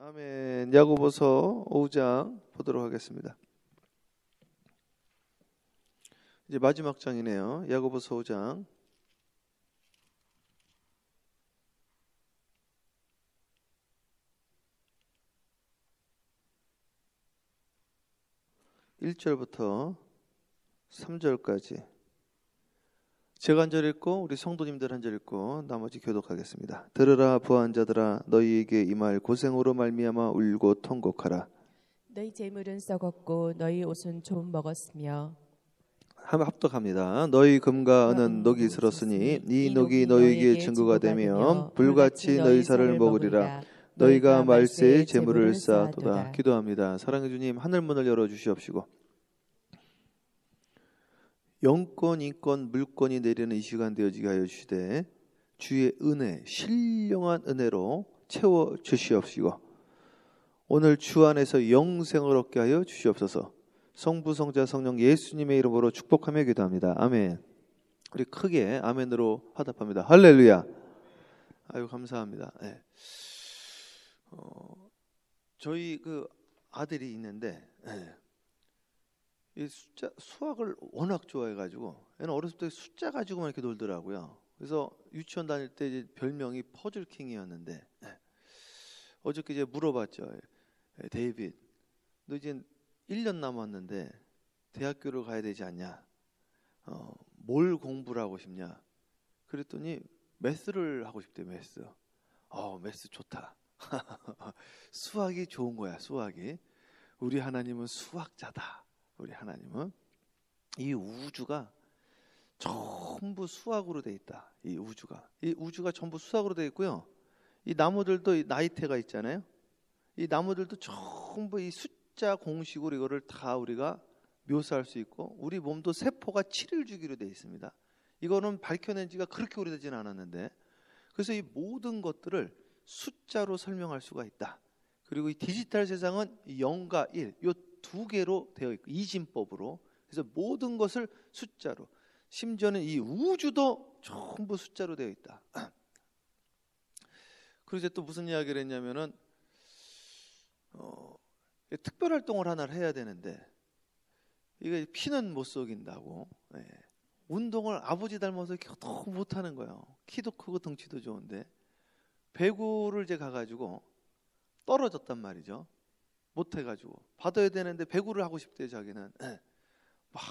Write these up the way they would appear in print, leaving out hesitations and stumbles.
아멘. 야고보서 5장 보도록 하겠습니다. 이제 마지막 장이네요. 야고보서 5장 1절부터 3절까지 제가 한 절 읽고 우리 성도님들 한 절 읽고 나머지 교독하겠습니다. 들으라 부한 자들아, 너희에게 임할 고생으로 말미암아 울고 통곡하라. 너희 재물은 썩었고 너희 옷은 좀 먹었으며. 합독합니다. 너희 금과 은은 녹이 슬었으니 이 녹이 너희에게 증거가 되며 불같이 너희 살을 먹으리라. 너희가 말세에 재물을 쌓아도다. 기도합니다. 사랑의 주님, 하늘문을 열어주시옵시고 영권, 인권, 물권이 내리는 이 시간 되어지게 하여 주시되 주의 은혜, 신령한 은혜로 채워 주시옵시고 오늘 주 안에서 영생을 얻게 하여 주시옵소서. 성부, 성자, 성령 예수님의 이름으로 축복하며 기도합니다. 아멘. 우리 크게 아멘으로 화답합니다. 할렐루야. 아유, 감사합니다. 네. 저희 그 아들이 있는데 이 숫자 수학을 워낙 좋아해가지고 얘는 어렸을 때 숫자 가지고만 이렇게 놀더라고요. 그래서 유치원 다닐 때 이제 별명이 퍼즐킹이었는데 어저께 이제 물어봤죠. 데이빗, 너 이제 1년 남았는데 대학교를 가야 되지 않냐? 뭘 공부를 하고 싶냐? 그랬더니 매스를 하고 싶대. 매스. 매스 좋다. 수학이 좋은 거야. 수학이. 우리 하나님은 수학자다. 우리 하나님은 이 우주가 전부 수학으로 돼 있다. 이 우주가 전부 수학으로 돼 있고요. 이 나무들도 이 나이테가 있잖아요. 이 나무들도 전부 이 숫자 공식으로 이거를 다 우리가 묘사할 수 있고, 우리 몸도 세포가 7일 주기로 돼 있습니다. 이거는 밝혀낸 지가 그렇게 오래되지는 않았는데, 그래서 이 모든 것들을 숫자로 설명할 수가 있다. 그리고 이 디지털 세상은 0과 1, 이 두 개로 되어 있고, 이진법으로. 그래서 모든 것을 숫자로, 심지어는 이 우주도 전부 숫자로 되어 있다. 그래서 또 무슨 이야기를 했냐면은 특별 활동을 하나를 해야 되는데 이게 피는 못 속인다고. 운동을 아버지 닮아서 너무 못하는 거예요. 키도 크고 덩치도 좋은데 배구를 이제 가가지고 떨어졌단 말이죠. 못해가지고 받아야 되는데 배구를 하고 싶대. 자기는 막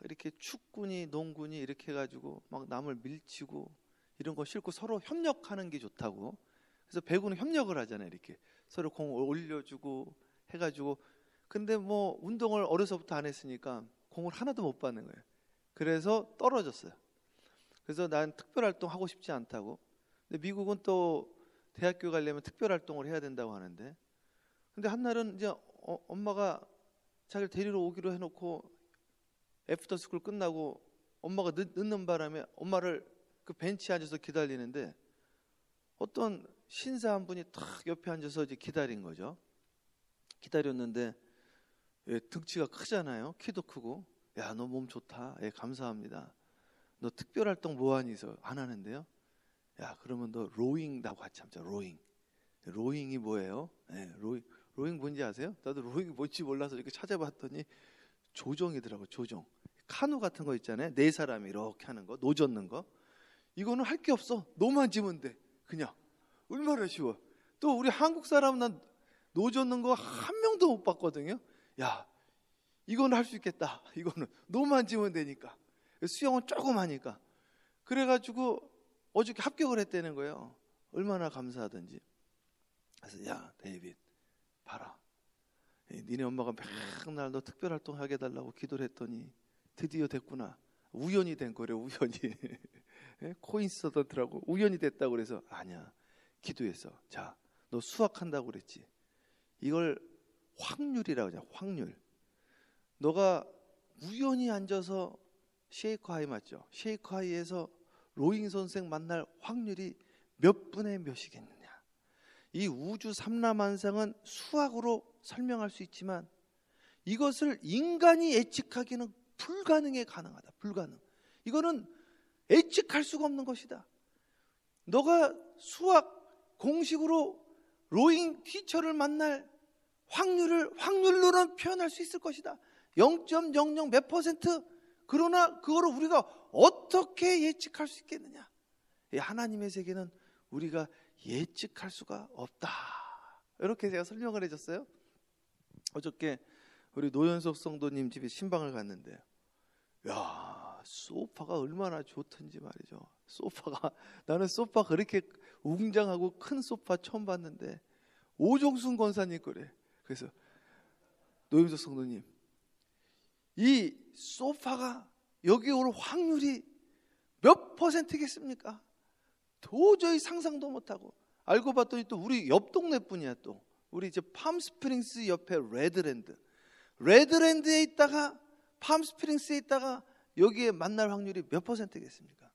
이렇게 축구니 농구니 이렇게 해가지고 막 남을 밀치고 이런 거 싫고 서로 협력하는 게 좋다고. 그래서 배구는 협력을 하잖아요. 이렇게 서로 공을 올려주고 해가지고. 근데 뭐 운동을 어려서부터 안 했으니까 공을 하나도 못 받는 거예요. 그래서 떨어졌어요. 그래서 난 특별활동 하고 싶지 않다고. 근데 미국은 또 대학교 가려면 특별활동을 해야 된다고 하는데, 근데 한날은 이제 엄마가 자기를 데리러 오기로 해놓고 애프터스쿨 끝나고 엄마가 늦는 바람에 엄마를 그 벤치에 앉아서 기다리는데 어떤 신사 한 분이 탁 옆에 앉아서 이제 기다린 거죠. 기다렸는데 등치가 크잖아요. 키도 크고. 야, 너 몸 좋다. 감사합니다. 너 특별활동 뭐하니? 안 하는데요. 야, 그러면 너 로잉 나하고 같이 하자. 로잉이 뭐예요? 로잉 뭔지 아세요? 나도 로잉이 뭔지 몰라서 이렇게 찾아봤더니 조정이더라고. 조정. 카누 같은 거 있잖아요. 네 사람이 이렇게 하는 거, 노 젓는 거. 이거는 할 게 없어. 노만 지면 돼. 그냥. 얼마나 쉬워. 또 우리 한국 사람은 난 노 젓는 거 한 명도 못 봤거든요. 야, 이거는 할 수 있겠다. 이거는 노만 지면 되니까. 수영은 조금 하니까. 그래가지고 어저께 합격을 했다는 거예요. 얼마나 감사하든지. 그래서 야, 데이빗, 봐라. 니네 엄마가 맨날 너 특별활동 하게 해달라고 기도를 했더니 드디어 됐구나. 우연이 된 거래. 우연이. 코인시던트라고 우연이 됐다고. 그래서 아니야, 기도했어. 자, 너 수학한다고 그랬지. 이걸 확률이라고 하자. 확률. 너가 우연히 앉아서 쉐이커 하이 맞죠? 쉐이커 하이에서 로잉 선생 만날 확률이 몇 분의 몇이겠느냐. 이 우주 삼라만상은 수학으로 설명할 수 있지만 이것을 인간이 예측하기는 불가능에 가능하다. 불가능. 이거는 예측할 수가 없는 것이다. 너가 수학 공식으로 로잉 티처를 만날 확률로는 표현할 수 있을 것이다. 0.00 몇 %. 그러나 그거를 우리가 어떻게 예측할 수 있겠느냐? 하나님의 세계는 우리가 예측할 수가 없다. 이렇게 제가 설명을 해줬어요. 어저께 우리 노현석 성도님 집에 신방을 갔는데, 야, 소파가 얼마나 좋던지 말이죠. 나는 소파 그렇게 웅장하고 큰 소파 처음 봤는데 오종순 권사님 거래. 그래서 노현석 성도님, 이 소파가 여기 올 확률이 몇 %겠습니까? 도저히 상상도 못하고. 알고 봤더니 또 우리 옆 동네 분이야. 또 우리 이제 팜스프링스 옆에 레드랜드에 있다가 팜스프링스에 있다가 여기에 만날 확률이 몇 %겠습니까?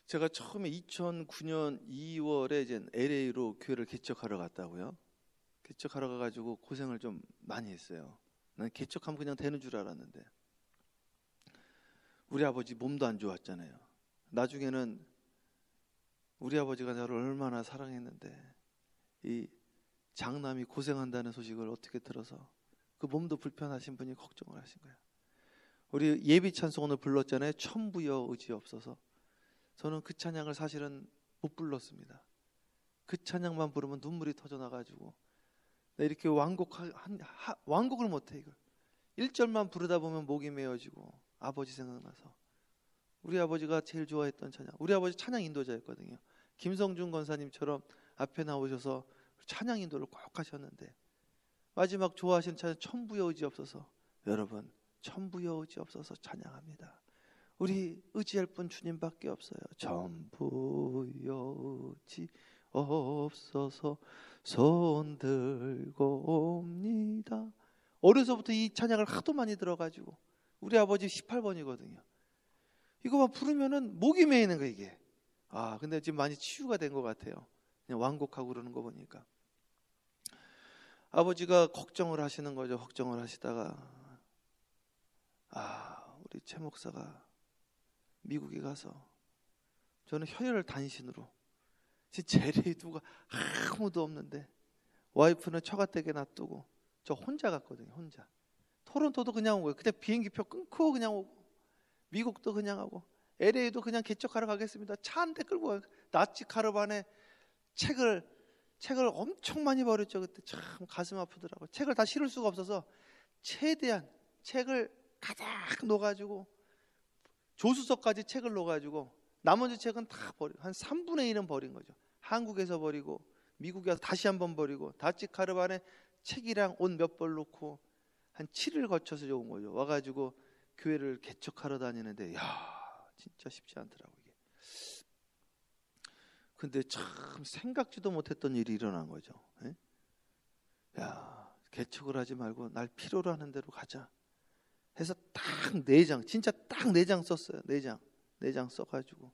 제가 처음에 2009년 2월에 이제 LA로 교회를 개척하러 갔다고요. 개척하러 가가지고 고생을 좀 많이 했어요. 난 개척하면 그냥 되는 줄 알았는데 우리 아버지 몸도 안 좋았잖아요. 나중에는 우리 아버지가 나를 얼마나 사랑했는데 이 장남이 고생한다는 소식을 어떻게 들어서 그 몸도 불편하신 분이 걱정을 하신 거예요. 우리 예비 찬송 오늘 불렀잖아요. 천부여 의지없어서. 저는 그 찬양을 사실은 못 불렀습니다. 그 찬양만 부르면 눈물이 터져나가지고 이렇게 완곡을 못해. 이걸 1절만 부르다 보면 목이 메어지고 아버지 생각나서. 우리 아버지가 제일 좋아했던 찬양, 우리 아버지 찬양 인도자였거든요. 김성준 권사님처럼 앞에 나오셔서 찬양 인도를 꼭 하셨는데 마지막 좋아하시는 찬양 천부여 의지없어서. 여러분, 천부여 의지없어서 찬양합니다. 우리 의지할 분 주님밖에 없어요. 천부여 의지없어서 손 들고 옵니다. 어려서부터 이 찬양을 하도 많이 들어가지고 우리 아버지 18번이거든요. 이거만 부르면은 목이 메이는 거예요, 이게. 근데 지금 많이 치유가 된 것 같아요. 그냥 완곡하고 그러는 거 보니까. 아버지가 걱정을 하시는 거죠. 걱정을 하시다가 우리 최 목사가 미국에 가서, 저는 혈혈 단신으로 제레이두가 아무도 없는데 와이프는 처가댁에 놔두고 저 혼자 갔거든요. 혼자. 토론토도 그냥 오고, 그냥 비행기표 끊고 그냥 오고, 미국도 그냥 하고, LA도 그냥 개척하러 가겠습니다. 차 한 대 끌고 가요. 나치 카르반에 책을 엄청 많이 버렸죠. 그때 참 가슴 아프더라고요. 책을 다 실을 수가 없어서 최대한 책을 가득 넣어가지고, 조수석까지 책을 넣어가지고 나머지 책은 다 버리고, 한 3분의 1은 버린 거죠. 한국에서 버리고 미국에 와서 다시 한번 버리고, 다치 카르반에 책이랑 옷 몇 벌 놓고 한 7일 거쳐서 온 거죠. 와가지고 교회를 개척하러 다니는데, 진짜 쉽지 않더라고요. 이게. 근데 참 생각지도 못했던 일이 일어난 거죠. 개척을 하지 말고 날 필요로 하는 대로 가자 해서 딱 4장, 진짜 딱 4장 썼어요. 4장 써가지고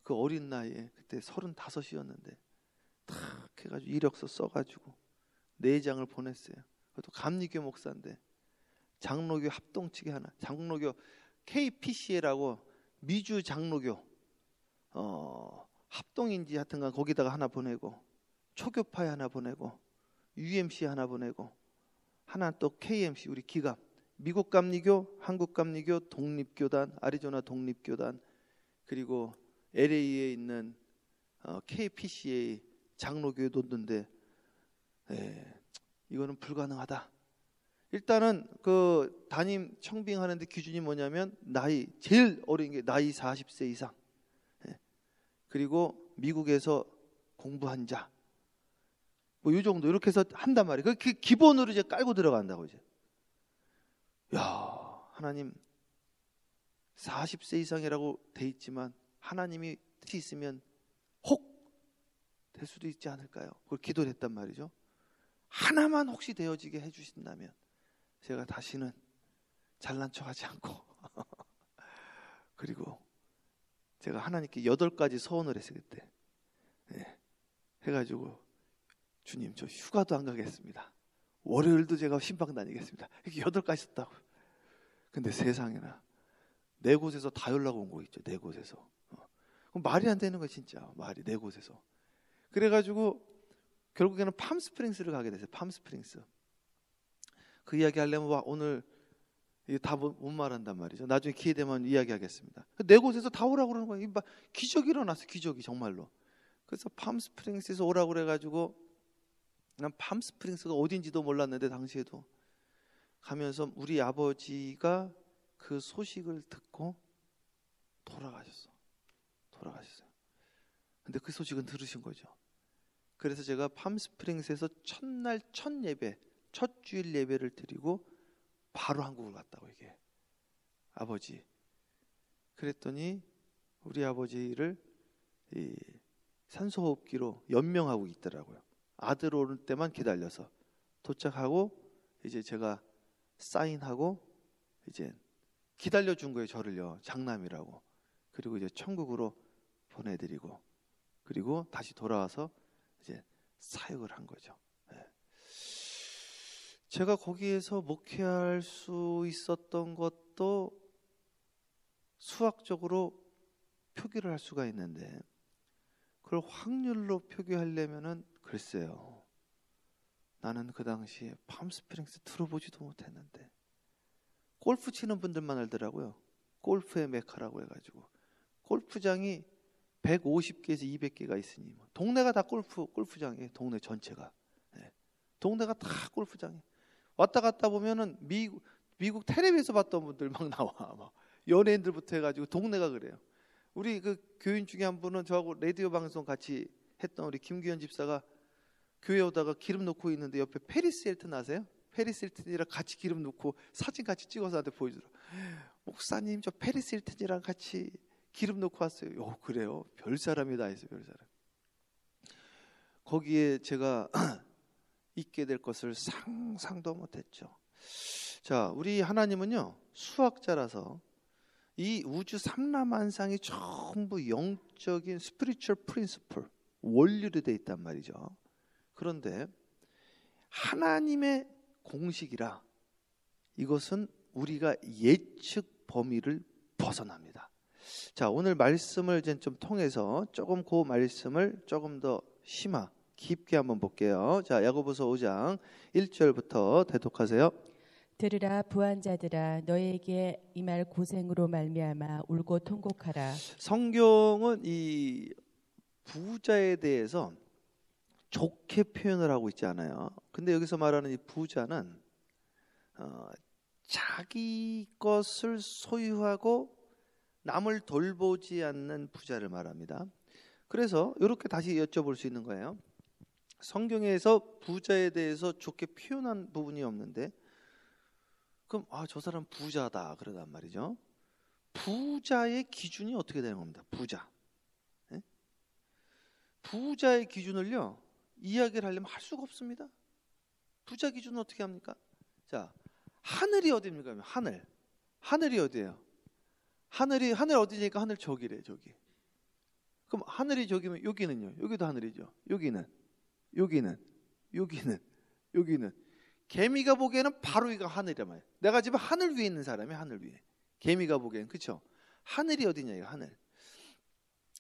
그 어린 나이에, 그때 35이었는데 딱 해가지고 이력서 써가지고 4장을 보냈어요. 그것도 감리교 목사인데 장로교 합동측에 하나, 장로교 KPCA라고 미주 장로교 합동인지 하여튼간 거기다가 하나 보내고, 초교파에 하나 보내고, UMC 하나 보내고, 하나 또 KMC 우리 기갑, 미국 감리교, 한국 감리교, 독립교단, 아리조나 독립교단, 그리고 LA에 있는 KPCA 장로교에 놓는데, 이거는 불가능하다. 일단은 그 담임 청빙하는데 기준이 뭐냐면 나이, 제일 어린 게 나이 40세 이상, 그리고 미국에서 공부한 자, 뭐 이 정도 이렇게 해서 한단 말이에요. 그 기본으로 이제 깔고 들어간다고. 이제 하나님 40세 이상이라고 돼 있지만 하나님이 뜻이 있으면 혹 될 수도 있지 않을까요? 그걸 기도를 했단 말이죠. 하나만 혹시 되어지게 해주신다면 제가 다시는 잘난 척하지 않고 그리고 제가 하나님께 8가지 서원을 했어요. 그때 해가지고, 주님 저 휴가도 안 가겠습니다. 월요일도 제가 신방 다니겠습니다. 이렇게 8가지 썼다고. 근데 세상에나 4곳에서 다 연락 온 거 있죠. 4곳에서. 그럼 말이 안 되는 거야 진짜. 말이 4곳에서. 그래가지고 결국에는 팜스프링스를 가게 됐어요. 팜스프링스. 그 이야기 하려면 오늘 다 못 말한단 말이죠. 나중에 기회 되면 이야기하겠습니다. 네 곳에서 다 오라고 그러는 거예요. 기적이 일어났어요. 기적이 정말로. 그래서 팜스프링스에서 오라고 그래가지고 난 팜스프링스가 어딘지도 몰랐는데 당시에도 가면서 우리 아버지가 그 소식을 듣고 돌아가셨어요. 근데 그 소식은 들으신 거죠. 그래서 제가 팜스프링스에서 첫날 첫 예배, 첫 주일 예배를 드리고 바로 한국을 갔다고 이게 아버지. 그랬더니 우리 아버지를 이 산소호흡기로 연명하고 있더라고요. 아들 오는 때만 기다려서 도착하고 이제 제가 사인하고 이제 기다려준 거예요. 저를요. 장남이라고. 그리고 이제 천국으로 보내드리고 그리고 다시 돌아와서 이제 사역을 한 거죠. 네. 제가 거기에서 목회할 수 있었던 것도 수학적으로 표기를 할 수가 있는데 그걸 확률로 표기하려면은 글쎄요. 나는 그 당시에 팜스프링스 들어보지도 못했는데 골프 치는 분들만 알더라고요. 골프의 메카라고 해가지고 골프장이 150개에서 200개가 있으니 동네가 다 골프장이에요. 동네 전체가. 네. 동네가 다 골프장이에요. 왔다 갔다 보면은 미국 텔레비에서 봤던 분들 막 나와. 막 연예인들부터 해가지고 동네가 그래요. 우리 그 교인 중에 한 분은 저하고 라디오 방송 같이 했던 우리 김규현 집사가 교회 오다가 기름 넣고 있는데 옆에 페리스 힐튼 아세요? 페리스 힐튼이랑 같이 기름 넣고 사진 같이 찍어서 나한테 보여주더라. 목사님 저 페리스 힐튼이랑 같이 기름 넣고 왔어요. 그래요? 별 사람이다 했어요. 별 사람. 거기에 제가 있게 될 것을 상상도 못했죠. 자, 우리 하나님은요 수학자라서 이 우주 삼라만상이 전부 영적인 spiritual principle 원리로 되어 있단 말이죠. 그런데 하나님의 공식이라 이것은 우리가 예측 범위를 벗어납니다. 자, 오늘 말씀을 이제 좀 통해서 조금 그 말씀을 조금 더 깊게 한번 볼게요. 자, 야고보서 5장 1절부터 대독하세요. 들으라 부한 자들아 너에게 임할 고생으로 말미암아 울고 통곡하라. 성경은 이 부자에 대해서 좋게 표현을 하고 있지 않아요. 근데 여기서 말하는 이 부자는 자기 것을 소유하고 남을 돌보지 않는 부자를 말합니다. 그래서 이렇게 다시 여쭤볼 수 있는 거예요. 성경에서 부자에 대해서 좋게 표현한 부분이 없는데 그럼 저 사람 부자다 그러단 말이죠. 부자의 기준이 어떻게 되는 겁니다. 부자. 네? 부자의 기준을요 이야기를 하려면 할 수가 없습니다. 부자 기준은 어떻게 합니까? 자, 하늘이 어디입니까? 하늘이 어디예요? 하늘 어디니까 하늘 저기래. 저기. 그럼 하늘이 저기면 여기는요? 여기도 하늘이죠. 여기는 개미가 보기에는 바로 이거 하늘이란 말이에요. 내가 지금 하늘 위에 있는 사람이에요. 하늘 위에. 개미가 보기에는 그렇죠. 하늘이 어디냐 이거 하늘.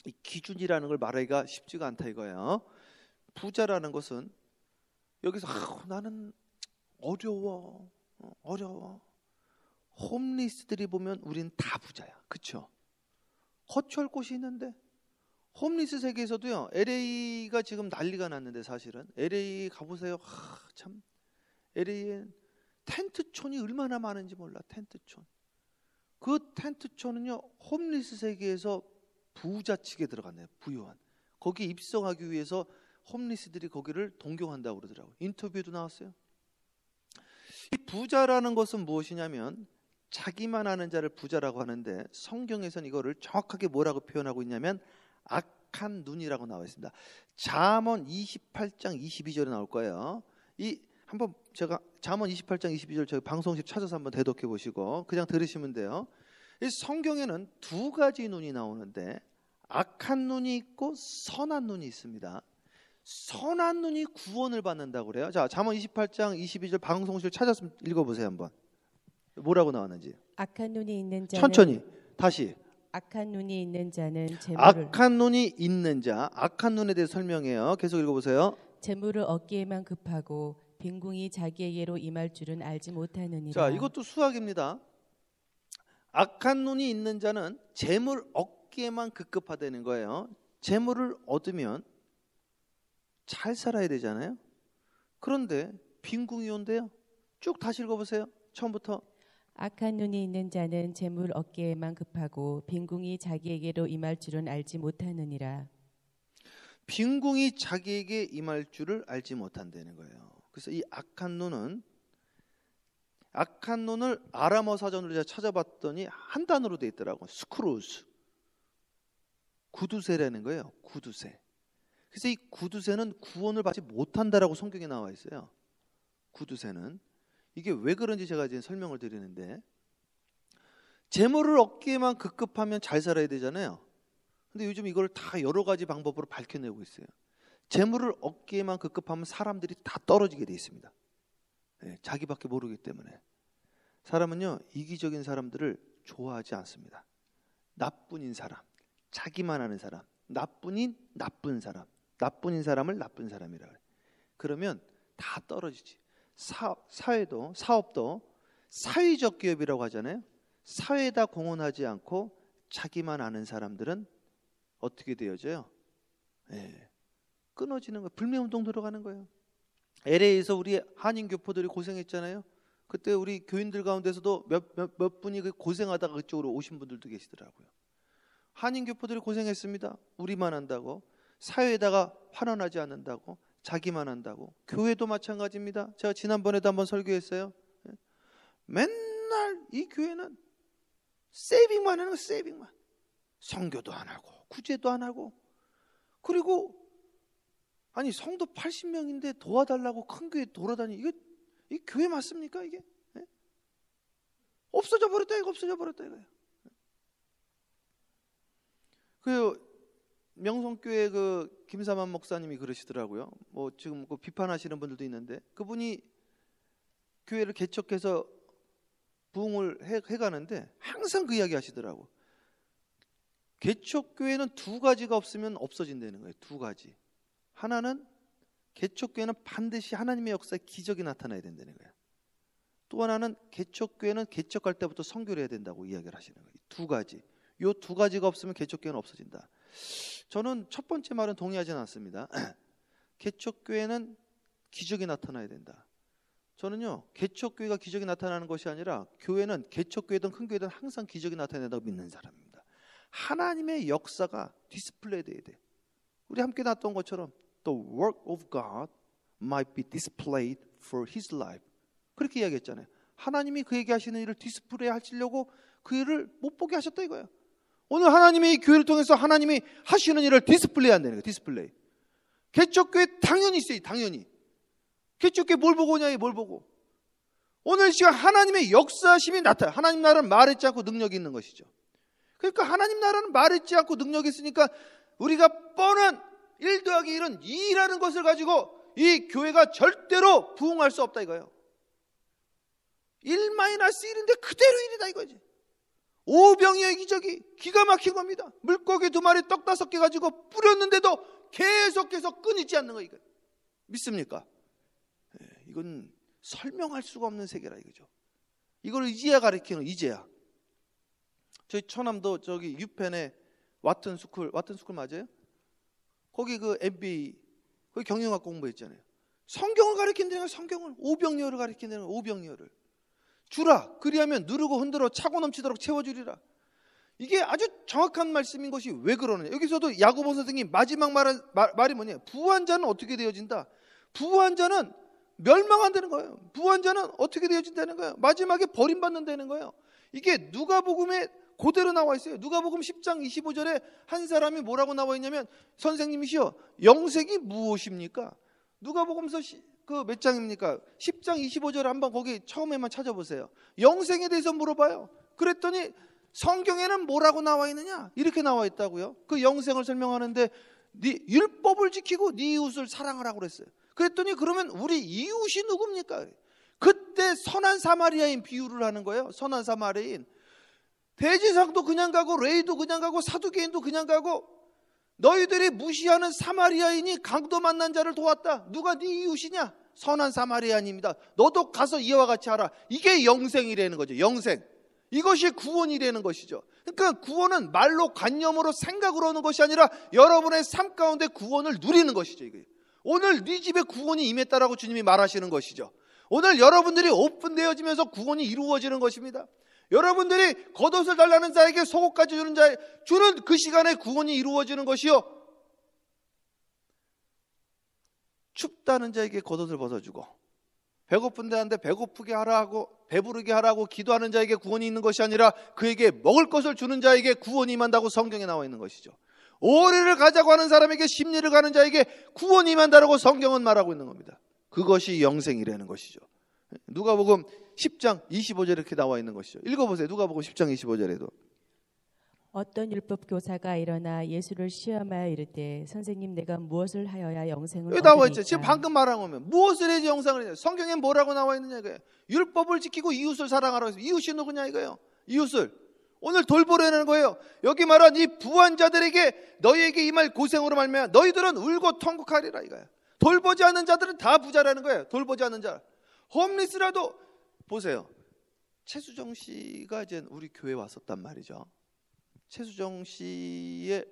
이 기준이라는 걸 말하기가 쉽지가 않다 이거예요. 부자라는 것은 여기서 나는 어려워. 홈리스들이 보면 우린 다 부자야. 그렇죠? 거처할 곳이 있는데 홈리스 세계에서도요. LA가 지금 난리가 났는데 사실은 LA 가보세요. 참 LA에 텐트촌이 얼마나 많은지 몰라. 텐트촌. 그 텐트촌은요. 홈리스 세계에서 부자측에 들어갔네요. 부유한. 거기 입성하기 위해서 홈리스들이 거기를 동경한다고 그러더라고요. 인터뷰도 나왔어요. 이 부자라는 것은 무엇이냐면 자기만 아는 자를 부자라고 하는데 성경에서는 이거를 정확하게 뭐라고 표현하고 있냐면 악한 눈이라고 나와 있습니다. 잠언 28장 22절에 나올 거예요. 한번 제가 잠언 28장 22절 저희 방송실 찾아서 한번 대독해 보시고 그냥 들으시면 돼요. 이 성경에는 두 가지 눈이 나오는데 악한 눈이 있고 선한 눈이 있습니다. 선한 눈이 구원을 받는다고 그래요. 자, 잠언 28장 22절 방송실 찾아서 읽어보세요 한번. 뭐라고 나왔는지. 악한 눈이 있는 자는 천천히 다시. 악한 눈이 있는 자는 악한 눈이 있는 자, 악한 눈에 대해 설명해요. 계속 읽어보세요. 재물을 얻기에만 급하고 빈궁이 자기에게로 임할 줄은 알지 못하느니라. 자, 이것도 수학입니다. 악한 눈이 있는 자는 재물 얻기에만 급급하다는 거예요. 재물을 얻으면 잘 살아야 되잖아요. 그런데 빈궁이 온대요. 쭉 다시 읽어보세요. 처음부터. 악한 눈이 있는 자는 재물 얻기에만 급하고 빈궁이 자기에게로 임할 줄은 알지 못하느니라. 빈궁이 자기에게 임할 줄을 알지 못한다는 거예요. 그래서 이 악한 눈은, 악한 눈을 아람어 사전으로 제가 찾아봤더니 한 단어로 돼 있더라고요. 스크루스. 구두쇠라는 거예요. 구두쇠. 그래서 이 구두쇠는 구원을 받지 못한다라고 성경에 나와 있어요. 구두쇠는. 이게 왜 그런지 제가 이제 설명을 드리는데, 재물을 얻기에만 급급하면 잘 살아야 되잖아요. 근데 요즘 이걸 다 여러 가지 방법으로 밝혀내고 있어요. 재물을 얻기에만 급급하면 사람들이 다 떨어지게 돼 있습니다. 네, 자기밖에 모르기 때문에. 사람은요, 이기적인 사람들을 좋아하지 않습니다. 나뿐인 사람, 자기만 아는 사람, 나뿐인 나쁜 사람, 나뿐인 사람을 나쁜 사람이라 그래요. 그러면 다 떨어지지. 사회도, 사업도 사회적 기업이라고 하잖아요. 사회에다 공헌하지 않고 자기만 아는 사람들은 어떻게 되어져요? 네, 끊어지는 거예요. 불매운동 들어가는 거예요. LA에서 우리 한인 교포들이 고생했잖아요. 그때 우리 교인들 가운데서도 몇 분이 고생하다가 그쪽으로 오신 분들도 계시더라고요. 한인 교포들이 고생했습니다. 우리만 한다고, 사회에다가 환원하지 않는다고, 자기만 한다고. 교회도 마찬가지입니다. 제가 지난번에도 한번 설교했어요. 맨날 이 교회는 세이빙만 하는 거, 세이빙만. 선교도 안 하고 구제도 안 하고, 그리고 아니 성도 80명인데 도와달라고 큰 교회 돌아다니, 이게 이 교회 맞습니까 이게? 네? 없어져 버렸다 이거, 없어져 버렸다 이거예요. 그 명성교회 그 김사만 목사님이 그러시더라고요. 뭐 지금 그 비판하시는 분들도 있는데, 그분이 교회를 개척해서 부흥을 해가는데 항상 그 이야기 하시더라고. 개척교회는 두 가지가 없으면 없어진다는 거예요. 두 가지. 하나는 개척교회는 반드시 하나님의 역사에 기적이 나타나야 된다는 거예요. 또 하나는 개척교회는 개척할 때부터 선교를 해야 된다고 이야기를 하시는 거예요. 두 가지. 이 두 가지가 없으면 개척교회는 없어진다. 저는 첫 번째 말은 동의하지는 않습니다. 개척교회는 기적이 나타나야 된다. 저는요, 개척교회가 기적이 나타나는 것이 아니라 교회는 개척교회든 큰 교회든 항상 기적이 나타낸다고 믿는 사람입니다. 하나님의 역사가 디스플레이 돼야 돼. 우리 함께 나왔던 것처럼 The work of God might be displayed for His life. 그렇게 이야기했잖아요. 하나님이 그에게 하시는 일을 디스플레이 하시려고 그 일을 못 보게 하셨다 이거예요. 오늘 하나님이 이 교회를 통해서 하나님이 하시는 일을 디스플레이 한다는 거예요. 디스플레이. 개척교회 당연히 있어요. 당연히. 개척교회 뭘 보고 오냐, 뭘 보고. 오늘 시간 하나님의 역사심이 나타나요. 하나님 나라는 말했지 않고 능력이 있는 것이죠. 그러니까 하나님 나라는 말했지 않고 능력이 있으니까 우리가 뻔한 1 더하기 1은 2라는 것을 가지고 이 교회가 절대로 부흥할 수 없다 이거예요. 1-1인데 그대로 1이다 이거지. 오병이어의 기적이 기가 막힌 겁니다. 물고기 2마리 떡 5개 가지고 뿌렸는데도 계속해서 끊이지 않는 거예요. 믿습니까? 네, 이건 설명할 수가 없는 세계라 이거죠. 이걸 이제야 가르치는, 이제야. 저희 처남도 저기 유펜에 와튼스쿨 맞아요? 거기 그 MBA 거기 경영학 공부했잖아요. 성경을 가르친다는 거예요. 성경을. 오병이어를 가르친다는 거예요. 오병이어를. 주라 그리하면 누르고 흔들어 차고 넘치도록 채워주리라. 이게 아주 정확한 말씀인 것이 왜 그러느냐. 여기서도 야고보 선생님 마지막 말이 뭐냐. 부한 자는 어떻게 되어진다. 부한 자는 멸망한다는 거예요. 부한 자는 어떻게 되어진다는 거예요. 마지막에 버림받는다는 거예요. 이게 누가복음에 그대로 나와 있어요. 누가복음 10장 25절에 한 사람이 뭐라고 나와 있냐면, 선생님이시여 영생이 무엇입니까? 누가복음서 그 몇 장입니까? 10장 25절에 한번 거기 처음에만 찾아보세요. 영생에 대해서 물어봐요. 그랬더니 성경에는 뭐라고 나와 있느냐? 이렇게 나와 있다고요. 그 영생을 설명하는데 네 율법을 지키고 네 이웃을 사랑하라고 그랬어요. 그랬더니 그러면 우리 이웃이 누굽니까? 그때 선한 사마리아인 비유를 하는 거예요. 선한 사마리아인. 대제사장도 그냥 가고 레위도 그냥 가고 사두개인도 그냥 가고 너희들이 무시하는 사마리아인이 강도 만난 자를 도왔다. 누가 네 이웃이냐? 선한 사마리아인입니다. 너도 가서 이와 같이 하라. 이게 영생이라는 거죠. 영생. 이것이 구원이라는 것이죠. 그러니까 구원은 말로 관념으로 생각으로 오는 것이 아니라 여러분의 삶 가운데 구원을 누리는 것이죠. 이게. 오늘 네 집에 구원이 임했다라고 주님이 말하시는 것이죠. 오늘 여러분들이 오픈되어지면서 구원이 이루어지는 것입니다. 여러분들이 겉옷을 달라는 자에게 속옷까지 주는 그 시간에 구원이 이루어지는 것이요, 춥다는 자에게 겉옷을 벗어주고 배고픈 자한테 배고프게 하라고 배부르게 하라고 기도하는 자에게 구원이 있는 것이 아니라 그에게 먹을 것을 주는 자에게 구원이 임한다고 성경에 나와 있는 것이죠. 오리를 가자고 하는 사람에게 심리를 가는 자에게 구원이 임한다라고 성경은 말하고 있는 겁니다. 그것이 영생이라는 것이죠. 누가복음 10장 25절에 이렇게 나와 있는 것이죠. 읽어보세요. 누가복음 10장 25절에도 어떤 율법 교사가 일어나 예수를 시험하여 이르되 선생님 내가 무엇을 하여야 영생을 여기 나와 있죠. 얻으리까? 지금 방금 말한 거면 무엇을 해야지 영생을 해야? 성경에 뭐라고 나와 있느냐 이거예요. 율법을 지키고 이웃을 사랑하라고 해서 이웃이 누구냐 이거예요. 이웃을 오늘 돌보려는 거예요. 여기 말한 이 부한 자들에게 너희에게 임할 고생으로 말미암아 너희들은 울고 통곡하리라 이거예요. 돌보지 않는 자들은 다 부자라는 거예요. 돌보지 않는 자. 홈리스라도 보세요. 최수정 씨가 이제 우리 교회에 왔었단 말이죠. 최수정 씨의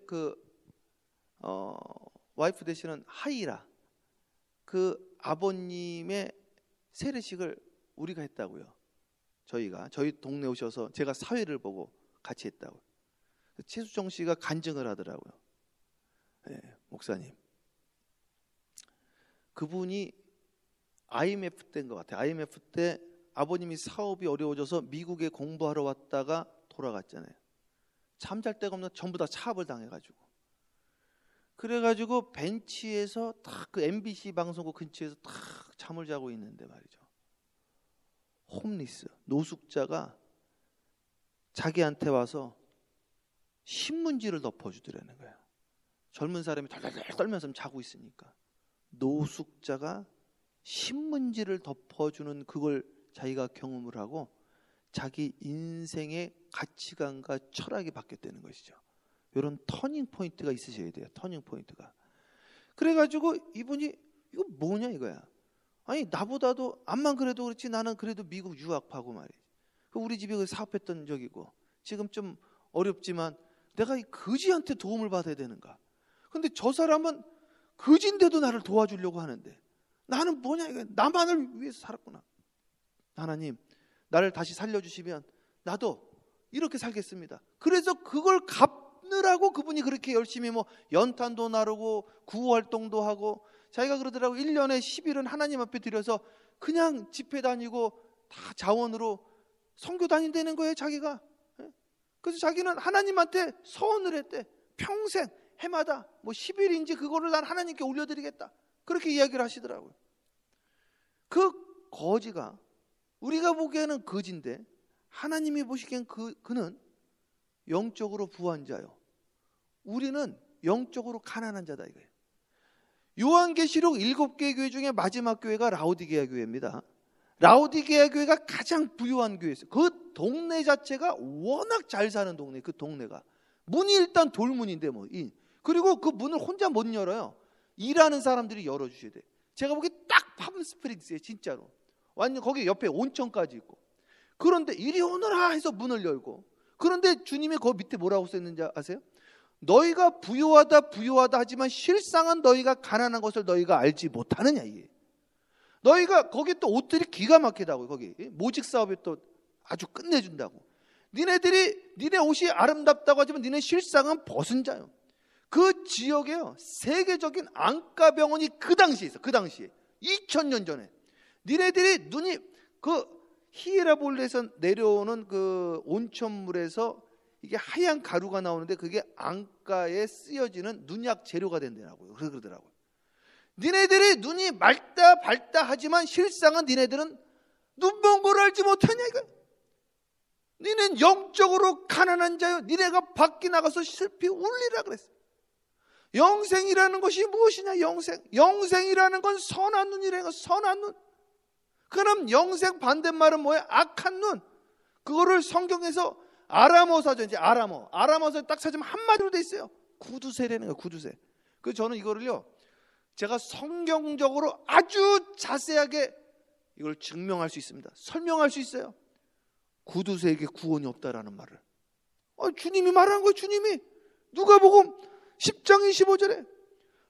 와이프 되시는 하이라 그 아버님의 세례식을 우리가 했다고요. 저희 동네 오셔서 제가 사회를 보고 같이 했다고요. 최수정 씨가 간증을 하더라고요. 네, 목사님. 그분이 IMF 때인 것 같아요. IMF 때 아버님이 사업이 어려워져서 미국에 공부하러 왔다가 돌아갔잖아요. 잠잘 데가 없는 전부 다 차압을 당해가지고 그래가지고 벤치에서 딱 그 MBC 방송국 근처에서 딱 잠을 자고 있는데 말이죠. 홈리스 노숙자가 자기한테 와서 신문지를 덮어주더라는 거예요. 젊은 사람이 덜덜덜 떨면서 자고 있으니까 노숙자가 신문지를 덮어주는 그걸 자기가 경험을 하고 자기 인생의 가치관과 철학이 바뀌었다는 것이죠. 이런 터닝 포인트가 있으셔야 돼요. 터닝 포인트가. 그래가지고 이분이 이거 뭐냐 이거야. 아니 나보다도 암만 그래도 그렇지 나는 그래도 미국 유학하고 말이야. 우리 집에 사업했던 적이고 지금 좀 어렵지만 내가 이 거지한테 도움을 받아야 되는가. 근데 저 사람은 거지인데도 나를 도와주려고 하는데 나는 뭐냐 이거 나만을 위해서 살았구나. 하나님 나를 다시 살려주시면 나도 이렇게 살겠습니다. 그래서 그걸 갚느라고 그분이 그렇게 열심히 뭐 연탄도 나르고 구호활동도 하고 자기가 그러더라고 1년에 10일은 하나님 앞에 드려서 그냥 집회 다니고 다 자원으로 선교 다닌다는 거예요 자기가. 그래서 자기는 하나님한테 서원을 했대. 평생 해마다 뭐 10일인지 그거를 난 하나님께 올려드리겠다. 그렇게 이야기를 하시더라고요. 그 거지가 우리가 보기에는 거지인데 하나님이 보시기엔 그는 영적으로 부한 자요. 우리는 영적으로 가난한 자다 이거예요. 요한계시록 7개 교회 중에 마지막 교회가 라오디게아 교회입니다. 라오디게아 교회가 가장 부유한 교회였어요. 그 동네 자체가 워낙 잘 사는 동네. 그 동네가 문이 일단 돌문인데 뭐 그리고 그 문을 혼자 못 열어요. 일하는 사람들이 열어주셔야 돼. 제가 보기에 딱 팜스프링스예요 진짜로. 완전 거기 옆에 온천까지 있고. 그런데 이리 오너라 해서 문을 열고. 그런데 주님이 그 밑에 뭐라고 썼는지 아세요? 너희가 부유하다 하지만 실상은 너희가 가난한 것을 너희가 알지 못하느냐 이게. 너희가 거기 또 옷들이 기가 막히다고. 거기 모직 사업에 또 아주 끝내준다고. 니네 옷이 아름답다고 하지만 니네 실상은 벗은 자요. 그 지역에요 세계적인 안과병원이 그 당시에 있어. 그 당시에 2000년 전에 니네들이 눈이 그 히에라볼레에서 내려오는 그 온천물에서 이게 하얀 가루가 나오는데 그게 안과에 쓰여지는 눈약 재료가 된다고요. 그러더라고요. 니네들이 눈이 맑다 밝다 하지만 실상은 니네들은 눈먼 걸 알지 못하냐 이거. 니는 영적으로 가난한 자요. 니네가 밖에 나가서 슬피 울리라 그랬어. 영생이라는 것이 무엇이냐 영생. 영생이라는 건 선한 눈이라는 거. 선한 눈. 그럼 영생 반대말은 뭐예요? 악한 눈. 그거를 성경에서 아람어사전지 아람어사 딱 찾으면 한마디로 돼 있어요. 구두쇠라는 거예요. 구두쇠. 그래서 저는 이거를요, 제가 성경적으로 아주 자세하게 이걸 증명할 수 있습니다. 설명할 수 있어요. 구두쇠에게 구원이 없다라는 말을 주님이 말한 거예요. 주님이. 누가복음 10장 25절에,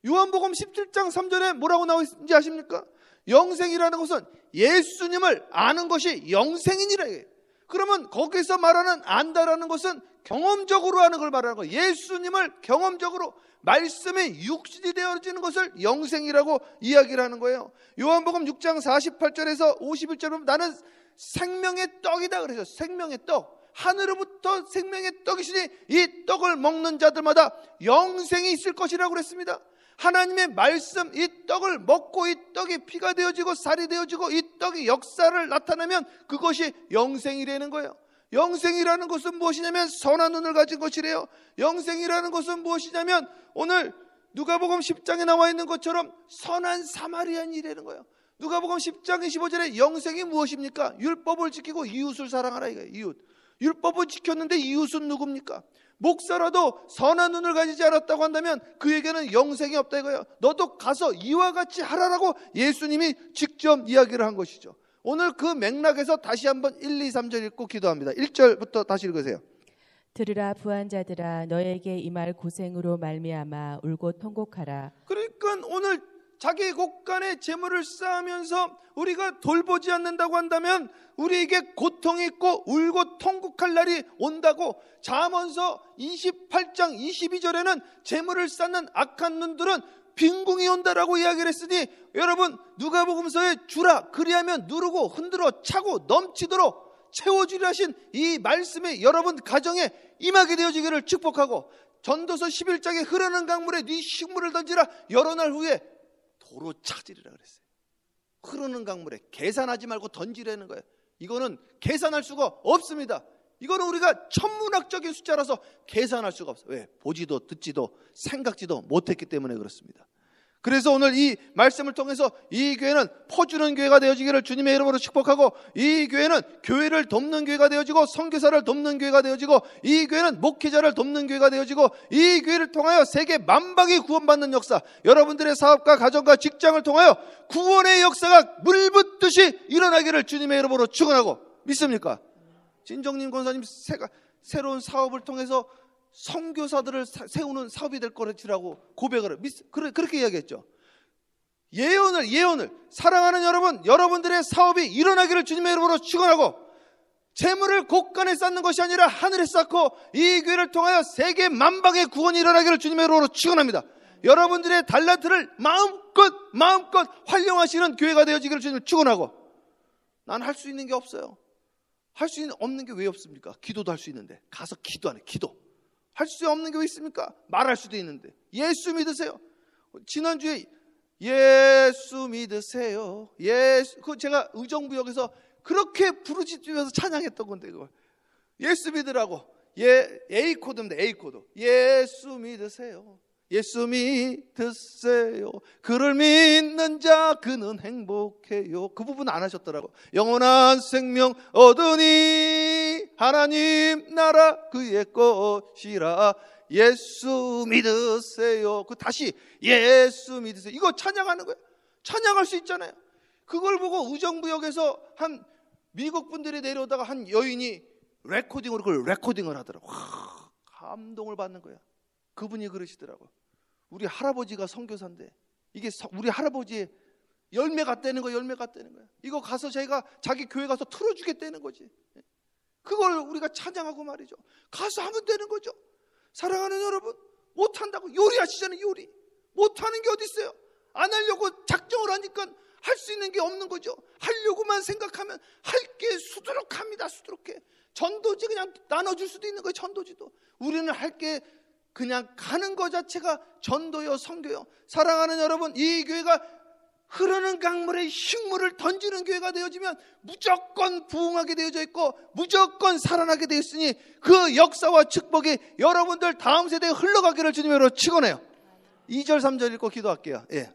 요한복음 17장 3절에 뭐라고 나와 있는지 아십니까? 영생이라는 것은 예수님을 아는 것이 영생이니라. 그러면 거기서 말하는 안다라는 것은 경험적으로 아는 걸 말하는 거예요. 예수님을 경험적으로, 말씀이 육신이 되어지는 것을 영생이라고 이야기를 하는 거예요. 요한복음 6장 48절에서 51절에 보면 나는 생명의 떡이다 그래서, 생명의 떡, 하늘로부터 생명의 떡이시니 이 떡을 먹는 자들마다 영생이 있을 것이라고 그랬습니다. 하나님의 말씀, 이 떡을 먹고 이 떡이 피가 되어지고 살이 되어지고 이 떡이 역사를 나타내면 그것이 영생이라는 거예요. 영생이라는 것은 무엇이냐면 선한 눈을 가진 것이래요. 영생이라는 것은 무엇이냐면 오늘 누가복음 10장에 나와 있는 것처럼 선한 사마리아인이라는 거예요. 누가복음 10장 25절에 영생이 무엇입니까? 율법을 지키고 이웃을 사랑하라 이거예요. 이웃. 율법을 지켰는데 이웃은 누굽니까? 목사라도 선한 눈을 가지지 않았다고 한다면 그에게는 영생이 없다 이거예요. 너도 가서 이와 같이 하라라고 예수님이 직접 이야기를 한 것이죠. 오늘 그 맥락에서 다시 한번 1, 2, 3절 읽고 기도합니다. 1절부터 다시 읽으세요. 들으라 부한자들아, 너에게 임할 고생으로 말미암아 울고 통곡하라. 그러니까 오늘 자기 곳간에 재물을 쌓으면서 우리가 돌보지 않는다고 한다면 우리에게 고통이 있고 울고 통곡할 날이 온다고. 잠언서 28장 22절에는 재물을 쌓는 악한 눈들은 빈궁이 온다라고 이야기를 했으니, 여러분 누가복음서에 주라 그리하면 누르고 흔들어 차고 넘치도록 채워주려 하신 이 말씀이 여러분 가정에 임하게 되어지기를 축복하고, 전도서 11장에 흐르는 강물에 네 식물을 던지라, 여러 날 후에 도로 찾으리라 그랬어요. 흐르는 강물에 계산하지 말고 던지라는 거예요. 이거는 계산할 수가 없습니다. 이거는 우리가 천문학적인 숫자라서 계산할 수가 없어요. 왜? 보지도 듣지도 생각지도 못했기 때문에 그렇습니다. 그래서 오늘 이 말씀을 통해서 이 교회는 퍼주는 교회가 되어지기를 주님의 이름으로 축복하고, 이 교회는 교회를 돕는 교회가 되어지고 선교사를 돕는 교회가 되어지고, 이 교회는 목회자를 돕는 교회가 되어지고, 이 교회를 통하여 세계 만방이 구원받는 역사, 여러분들의 사업과 가정과 직장을 통하여 구원의 역사가 물붓듯이 일어나기를 주님의 이름으로 축원하고, 믿습니까? 진정님 권사님 새로운 사업을 통해서 선교사들을 세우는 사업이 될 것이라고 고백을 그렇게 이야기했죠. 예언을 사랑하는 여러분, 여러분들의 사업이 일어나기를 주님의 이름으로 축원하고, 재물을 곳간에 쌓는 것이 아니라 하늘에 쌓고 이 교회를 통하여 세계 만방의 구원이 일어나기를 주님의 이름으로 축원합니다. 여러분들의 달란트를 마음껏 활용하시는 교회가 되어지기를 주님을 축원하고, 난 할 수 있는 게 없어요. 할 수 없는 게 왜 없습니까? 기도도 할 수 있는데 가서 기도하네. 기도 할 수 없는 게 왜 있습니까? 말할 수도 있는데. 예수 믿으세요. 지난주에 예수 믿으세요. 그 제가 의정부역에서 그렇게 부르짖으면서 찬양했던 건데, 그걸 예수 믿으라고. A 코드입니다. A 코드. 예수 믿으세요. 예수 믿으세요. 그를 믿는 자 그는 행복해요. 그 부분 안 하셨더라고. 영원한 생명 얻으니 하나님 나라 그의 것이라. 예수 믿으세요. 그 다시 예수 믿으세요. 이거 찬양하는 거예요. 찬양할 수 있잖아요. 그걸 보고 의정부역에서 한 미국 분들이 내려오다가 한 여인이 레코딩으로 그걸 레코딩을 하더라고. 와, 감동을 받는 거야. 그분이 그러시더라고. 우리 할아버지가 선교사인데 이게 우리 할아버지의 열매가 떼는 거야. 열매가 떼는 거야. 이거 가서 자기 교회 가서 틀어주겠다는 거지. 그걸 우리가 찬양하고 말이죠. 가서 하면 되는 거죠. 사랑하는 여러분, 못한다고 요리하시잖아요. 요리 못하는 게 어디 있어요? 안 하려고 작정을 하니까 할 수 있는 게 없는 거죠. 하려고만 생각하면 할 게 수두룩합니다. 수두룩해. 전도지 그냥 나눠줄 수도 있는 거예요. 전도지도. 우리는 할 게 그냥 가는 것 자체가 전도요, 선교요. 사랑하는 여러분, 이 교회가 흐르는 강물에 식물을 던지는 교회가 되어지면 무조건 부흥하게 되어져 있고 무조건 살아나게 되어 있으니 그 역사와 축복이 여러분들 다음 세대에 흘러가기를 주님으로 축원해요. 2절 3절 읽고 기도할게요. 예.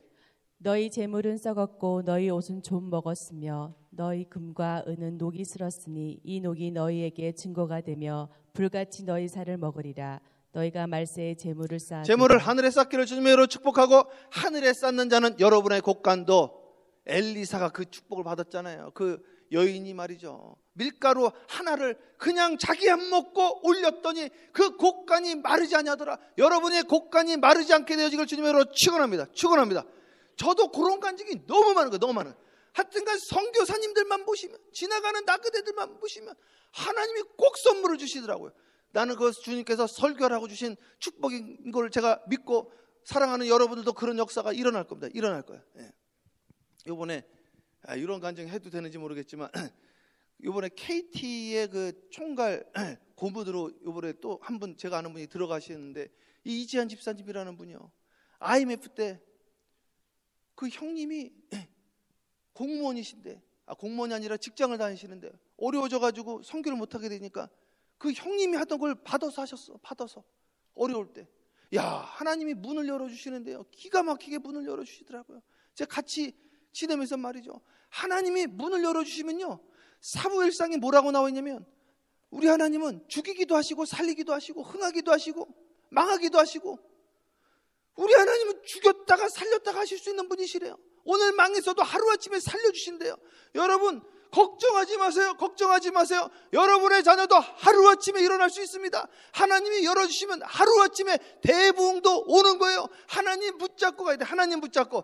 너희 재물은 썩었고 너희 옷은 좀 먹었으며 너희 금과 은은 녹이 슬었으니 이 녹이 너희에게 증거가 되며 불같이 너희 살을 먹으리라. 너희가 말세에 재물을 쌓아 재물을 하늘에 쌓기를 주님의 이름으로 축복하고, 하늘에 쌓는 자는 여러분의 곡간도, 엘리사가 그 축복을 받았잖아요. 그 여인이 말이죠, 밀가루 하나를 그냥 자기 안 먹고 올렸더니 그 곡간이 마르지 아니하더라. 여러분의 곡간이 마르지 않게 되어지길 주님의 이름으로 축원합니다. 축원합니다. 저도 그런 간증이 너무 많은 거예요. 너무 많은. 하여튼간 선교사님들만 보시면, 지나가는 나그네들만 보시면 하나님이 꼭 선물을 주시더라고요. 나는 그 주님께서 설교하라고 주신 축복인 걸 제가 믿고 사랑하는 여러분들도 그런 역사가 일어날 겁니다. 일어날 거예요. 예. 이번에 이런 간증 해도 되는지 모르겠지만, 이번에 KT의 그 총괄 고문으로 이번에 또 한 분, 제가 아는 분이 들어가시는데, 이 이지한 집사님이라는 분이요, IMF 때 그 형님이 공무원이신데, 공무원이 아니라 직장을 다니시는데 어려워져가지고 선교를 못하게 되니까 그 형님이 하던 걸 받아서 하셨어. 받아서 어려울 때, 야, 하나님이 문을 열어주시는데요, 기가 막히게 문을 열어주시더라고요. 제가 같이 지내면서 말이죠, 하나님이 문을 열어주시면요, 사무엘상에 뭐라고 나와 있냐면, 우리 하나님은 죽이기도 하시고 살리기도 하시고 흥하기도 하시고 망하기도 하시고, 우리 하나님은 죽였다가 살렸다가 하실 수 있는 분이시래요. 오늘 망했어도 하루아침에 살려주신대요. 여러분 걱정하지 마세요. 걱정하지 마세요. 여러분의 자녀도 하루아침에 일어날 수 있습니다. 하나님이 열어주시면 하루아침에 대부흥도 오는 거예요. 하나님 붙잡고 가야 돼. 하나님 붙잡고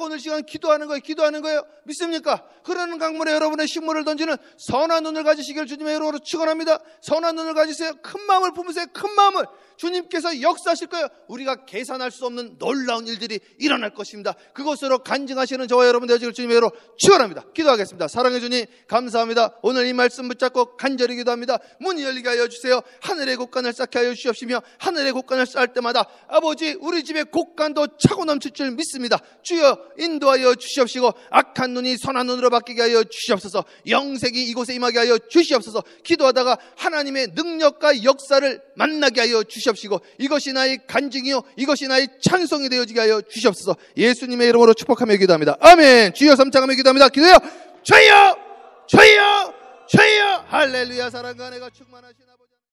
오늘 시간 기도하는 거예요. 기도하는 거예요. 믿습니까? 흐르는 강물에 여러분의 식물을 던지는 선한 눈을 가지시길 주님의 이름으로 축원합니다. 선한 눈을 가지세요. 큰 마음을 품으세요. 큰 마음을. 주님께서 역사하실 거예요. 우리가 계산할 수 없는 놀라운 일들이 일어날 것입니다. 그것으로 간증하시는 저와 여러분 되어지길 주님의 이름으로 축원합니다. 기도하겠습니다. 사랑해 주님 감사합니다. 오늘 이 말씀 붙잡고 간절히 기도합니다. 문이 열리게 하여 주세요. 하늘의 곡간을 쌓게 하여 주시옵시며, 하늘의 곡간을 쌓을 때마다 아버지, 우리 집의 곡간도 차고 넘칠 줄 믿습니다. 주여 인도하여 주시옵시고, 악한 눈이 선한 눈으로 바뀌게 하여 주시옵소서. 영색이 이곳에 임하게 하여 주시옵소서. 기도하다가 하나님의 능력과 역사를 만나게 하여 주시옵소서. 이것이 나의 간증이요, 이것이 나의 찬송이 되어지게 하여 주시옵소서. 예수님의 이름으로 축복하며 기도합니다. 아멘. 주여 삼창하며 기도합니다. 기도해요. 주여, 주여, 주여. 할렐루야. 사랑과 은혜가 충만하신 아버지.